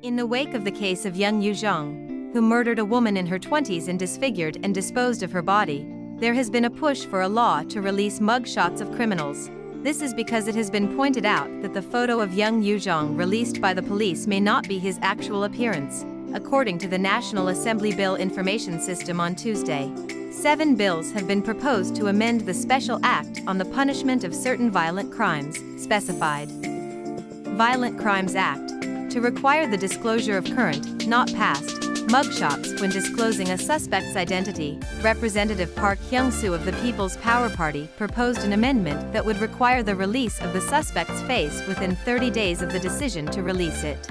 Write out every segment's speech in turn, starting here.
In the wake of the case of Jung Yoo-jeong, who murdered a woman in her 20s and disfigured and disposed of her body, there has been a push for a law to release mugshots of criminals. This is because it has been pointed out that the photo of Jung Yoo-jeong released by the police may not be his actual appearance, according to the National Assembly Bill Information System on Tuesday. 7 bills have been proposed to amend the Special Act on the Punishment of Certain Violent Crimes, specified. Violent Crimes Act, to require the disclosure of current, not past, mugshots when disclosing a suspect's identity. Representative Park Hyung-soo of the People's Power Party proposed an amendment that would require the release of the suspect's face within 30 days of the decision to release it.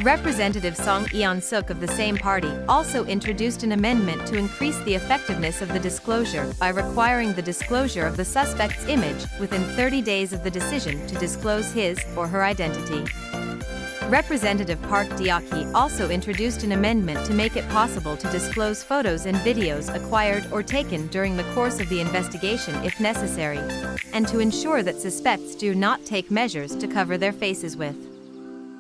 Representative Song Eun-suk of the same party also introduced an amendment to increase the effectiveness of the disclosure by requiring the disclosure of the suspect's image within 30 days of the decision to disclose his or her identity. Representative Park Deok-hee also introduced an amendment to make it possible to disclose photos and videos acquired or taken during the course of the investigation if necessary, and to ensure that suspects do not take measures to cover their faces with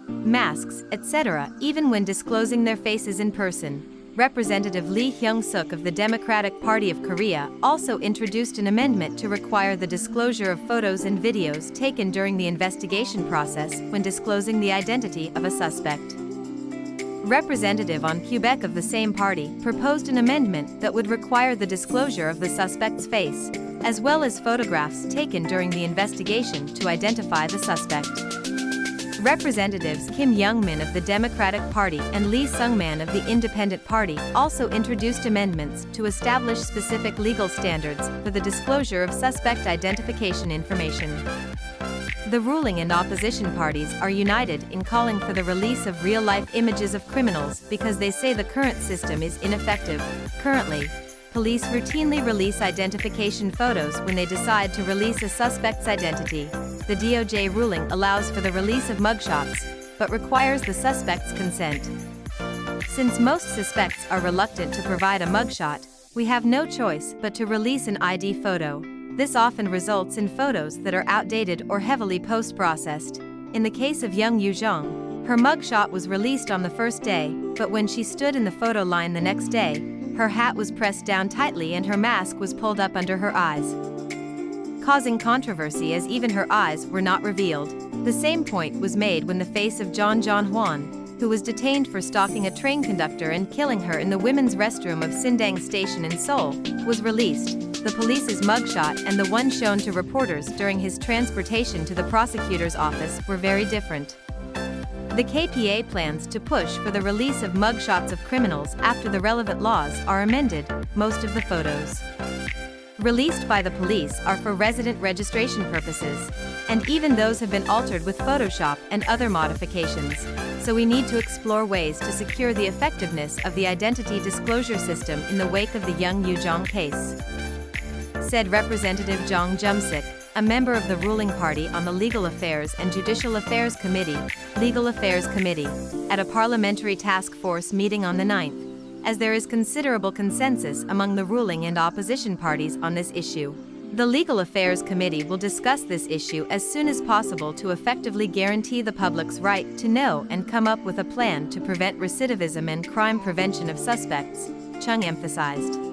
masks, etc., even when disclosing their faces in person. Representative Lee Hyung-suk of the Democratic Party of Korea also introduced an amendment to require the disclosure of photos and videos taken during the investigation process when disclosing the identity of a suspect. Representative On Quebec of the same party proposed an amendment that would require the disclosure of the suspect's face, as well as photographs taken during the investigation to identify the suspect. Representatives Kim Young-min of the Democratic Party and Lee Sung-man of the Independent Party also introduced amendments to establish specific legal standards for the disclosure of suspect identification information. The ruling and opposition parties are united in calling for the release of real-life images of criminals because they say the current system is ineffective. Currently, police routinely release identification photos when they decide to release a suspect's identity. The DOJ ruling allows for the release of mugshots, but requires the suspect's consent. Since most suspects are reluctant to provide a mugshot, we have no choice but to release an ID photo. This often results in photos that are outdated or heavily post-processed. In the case of Jung Yoo-jeong, her mugshot was released on the first day, but when she stood in the photo line the next day, her hat was pressed down tightly and her mask was pulled up under her eyes, causing controversy as even her eyes were not revealed. The same point was made when the face of John Hwan, who was detained for stalking a train conductor and killing her in the women's restroom of Sindang Station in Seoul, was released. The police's mugshot and the one shown to reporters during his transportation to the prosecutor's office were very different. The KPA plans to push for the release of mugshots of criminals after the relevant laws are amended. Most of the photos released by the police are for resident registration purposes, and even those have been altered with Photoshop and other modifications. So we need to explore ways to secure the effectiveness of the identity disclosure system in the wake of the Jung Yoo-jeong case, said Representative Jung Joo-jeong, a member of the ruling party on the Legal Affairs and Judicial Affairs Committee, at a parliamentary task force meeting on the 9th, as there is considerable consensus among the ruling and opposition parties on this issue. The Legal Affairs Committee will discuss this issue as soon as possible to effectively guarantee the public's right to know and come up with a plan to prevent recidivism and crime prevention of suspects, Chung emphasized.